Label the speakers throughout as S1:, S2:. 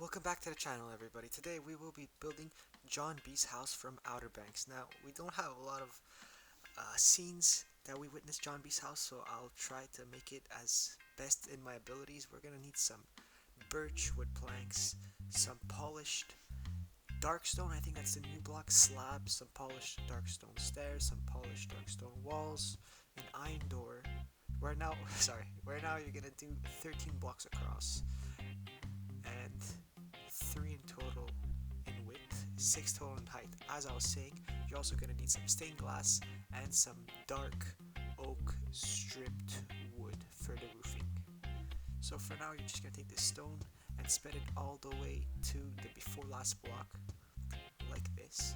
S1: Welcome back to the channel, everybody. Today we will be building John B's house from Outer Banks. Now, we don't have a lot of scenes that we witnessed John B's house, so I'll try to make it as best in my abilities. We're gonna need some birch wood planks, some polished dark stone, I think that's the new block, slabs, some polished dark stone stairs, some polished dark stone walls, an iron door. Right now, right now you're gonna do 13 blocks across and 3 in total in width, 6 total in height. As I was saying, you're also going to need some stained glass and some dark oak stripped wood for the roofing. So for now, you're just going to take this stone and spread it all the way to the before last block, like this.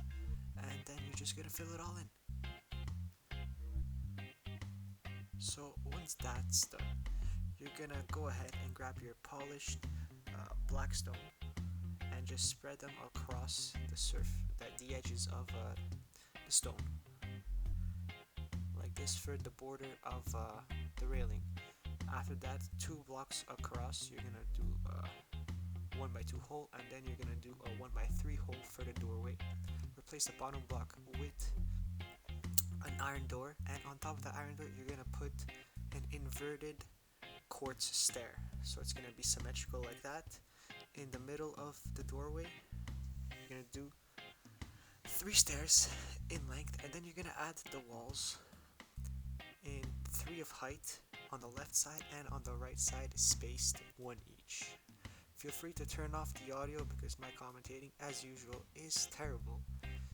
S1: And then you're just going to fill it all in. So once that's done, you're going to go ahead and grab your polished black stone and just spread them across the edges of the stone, like this for the border of the railing. After that, 2 blocks across, you're gonna do a 1x2 hole, and then you're gonna do a 1x3 hole for the doorway. Replace the bottom block with an iron door, and on top of the iron door, you're gonna put an inverted quartz stair. So it's gonna be symmetrical like that. In the middle of the doorway, you're gonna do 3 stairs in length, and then you're gonna add the walls in 3 of height on the left side and on the right side, spaced 1 each. Feel free to turn off the audio because my commentating, as usual, is terrible.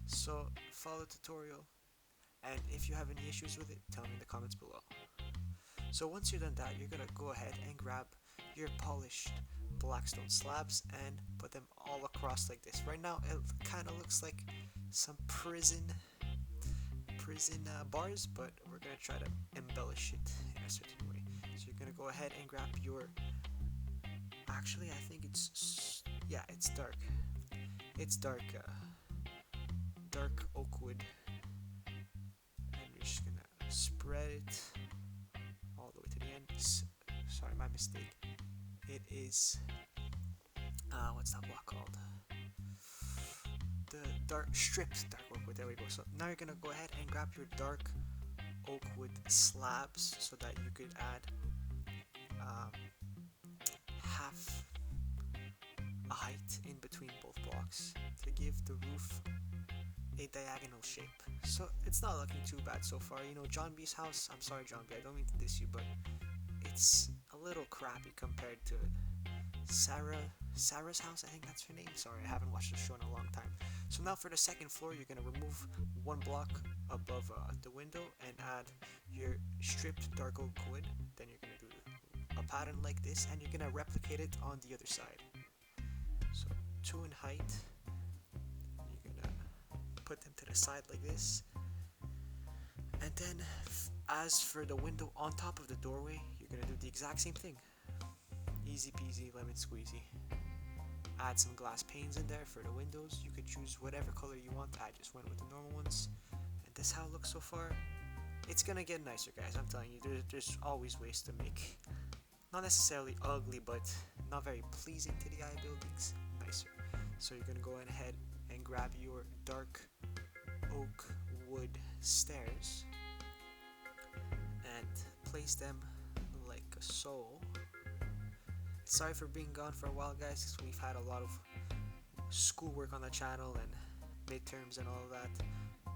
S1: So follow the tutorial, and if you have any issues with it, tell me in the comments below. So once you're done that, you're gonna go ahead and grab your polished blackstone slabs and put them all across like this. Right now it kind of looks like some prison bars, but we're gonna try to embellish it in a certain way. So you're gonna go ahead and grab your, actually I think it's dark oak wood, and you're just gonna spread it all the way to the end. Sorry, my mistake. It is what's that block called? The stripped dark oak wood. There we go. So now you're gonna go ahead and grab your dark oak wood slabs so that you could add half a height in between both blocks to give the roof a diagonal shape. So it's not looking too bad so far. You know, John B's house, I'm sorry John B, I don't mean to diss you, but it's a little crappy compared to Sarah's house, I think that's her name. Sorry, I haven't watched the show in a long time. So now for the second floor, you're gonna remove 1 block above the window and add your stripped dark oak wood. Then you're gonna do a pattern like this, and you're gonna replicate it on the other side. So 2 in height. You're gonna put them to the side like this, and then as for the window on top of the doorway, you're gonna do the exact same thing. Easy peasy lemon squeezy. Add some glass panes in there for the windows. You could choose whatever color you want. I just went with the normal ones, and this is how it looks so far. It's gonna get nicer, guys, I'm telling you. There's always ways to make not necessarily ugly, but not very pleasing to the eye buildings nicer. So you're gonna go ahead and grab your dark oak wood stairs and place them like so. Sorry for being gone for a while, guys, because we've had a lot of schoolwork on the channel and midterms and all of that.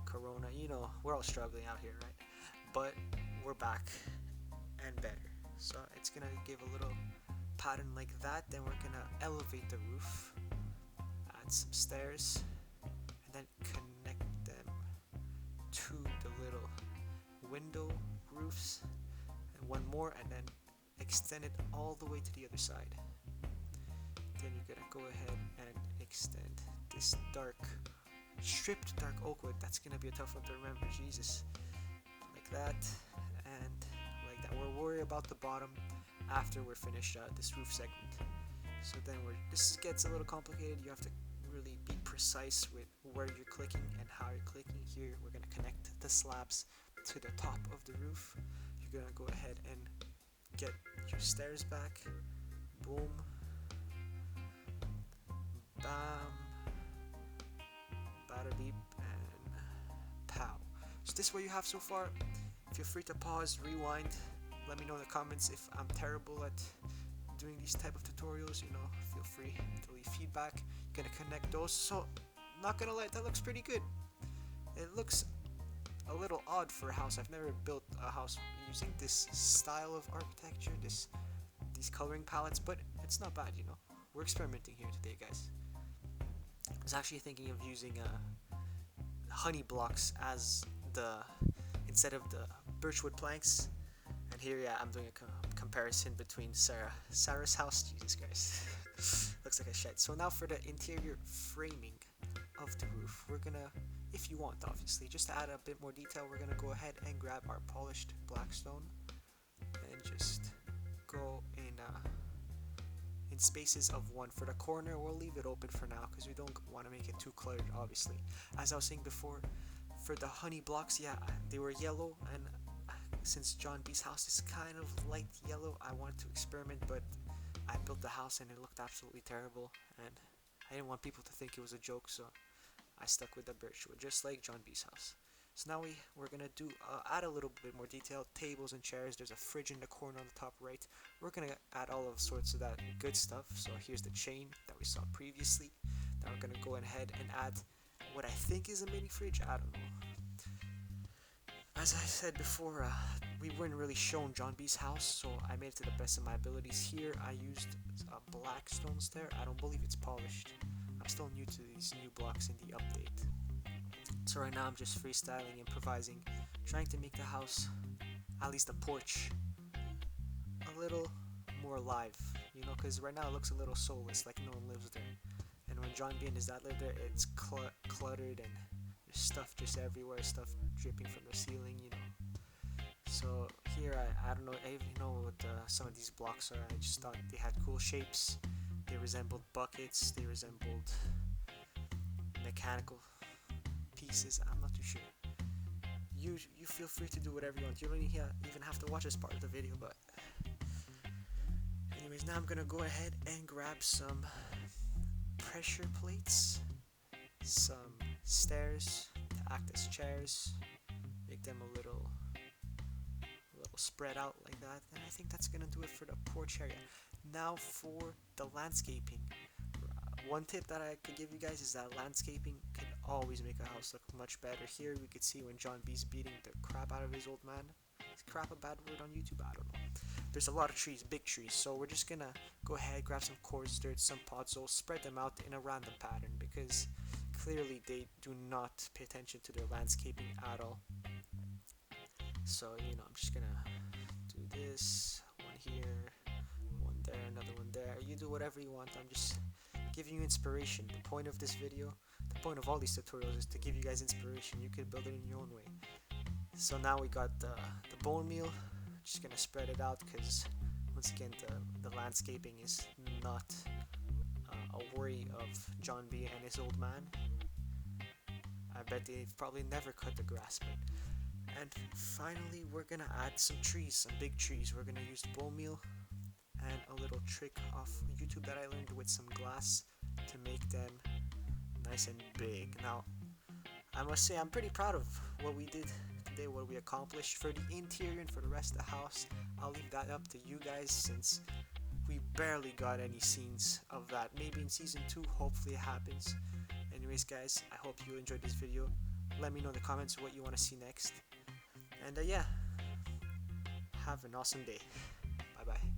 S1: Corona, you know, we're all struggling out here, right? But we're back and better. So it's gonna give a little pattern like that. Then we're gonna elevate the roof, add some stairs, and then connect them to the little window roofs, and 1 more, and then extend it all the way to the other side. Then you're gonna go ahead and extend this stripped dark oak wood. That's gonna be a tough one to remember, Jesus. Like that, and like that. We'll worry about the bottom after we're finished this roof segment. So then this gets a little complicated. You have to really be precise with where you're clicking and how you're clicking. Here we're gonna connect the slabs to the top of the roof. You're gonna go ahead and get your stairs back, boom, bam, bada beep, and pow. So this is what you have so far. Feel free to pause, rewind. Let me know in the comments if I'm terrible at doing these type of tutorials. You know, feel free to leave feedback. You're gonna connect those. So, not gonna lie, that looks pretty good. It looks a little odd for a house. I've never built a house using this style of architecture, these coloring palettes, but it's not bad, you know. We're experimenting here today, guys. I was actually thinking of using honey blocks as instead of the birchwood planks. And here, yeah, I'm doing a comparison between Sarah's house. Jesus Christ, looks like a shed. So now for the interior framing of the roof, we're gonna, if you want, obviously, just to add a bit more detail, we're gonna go ahead and grab our polished black stone and just go in spaces of 1 for the corner. We'll leave it open for now because we don't want to make it too cluttered, obviously. As I was saying before, for the honey blocks, yeah, they were yellow, and since John B's house is kind of light yellow, I wanted to experiment, but I built the house and it looked absolutely terrible, and I didn't want people to think it was a joke, so I stuck with the birchwood, just like John B's house. So now we're gonna do add a little bit more detail. Tables and chairs. There's a fridge in the corner on the top right. We're gonna add all of sorts of that good stuff. So here's the chain that we saw previously. Now we're gonna go ahead and add what I think is a mini fridge. I don't know. As I said before, we weren't really shown John B's house, so I made it to the best of my abilities. Here I used black stones there. I don't believe it's polished. I'm still new to these new blocks in the update. So right now I'm just freestyling, improvising, trying to make the house, at least the porch, a little more alive, you know, because right now it looks a little soulless, like no one lives there. And when John B and his dad live there, it's cluttered and there's stuff just everywhere, stuff dripping from the ceiling, you know. So here I don't know, I even know what some of these blocks are. I just thought they had cool shapes. They resembled buckets, they resembled mechanical pieces. I'm not too sure. You feel free to do whatever you want. You don't even have to watch this part of the video, but anyways, now I'm gonna go ahead and grab some pressure plates, some stairs to act as chairs, make them a little spread out like that, and I think that's gonna do it for the porch area. Now for the landscaping. One tip that I could give you guys is that landscaping can always make a house look much better. Here we could see when John B's beating the crap out of his old man. Is crap a bad word on YouTube? I don't know. There's a lot of trees, big trees, so we're just gonna go ahead, grab some coarse dirt, some podzol, spread them out in a random pattern because clearly they do not pay attention to their landscaping at all. So, you know, I'm just gonna do this, one here, one there, another one there. You do whatever you want. I'm just giving you inspiration. The point of this video, the point of all these tutorials is to give you guys inspiration. You could build it in your own way. So now we got the bone meal. Just gonna spread it out because once again the landscaping is not a worry of John B and his old man. I bet they've probably never cut the grass, but. And finally we're gonna add some trees, some big trees. We're gonna use bone meal and a little trick off YouTube that I learned with some glass to make them nice and big. Now, I must say I'm pretty proud of what we did today, what we accomplished. For the interior and for the rest of the house, I'll leave that up to you guys since we barely got any scenes of that. Maybe in season 2, hopefully it happens. Anyways guys, I hope you enjoyed this video. Let me know in the comments what you want to see next. And yeah, have an awesome day. Bye bye.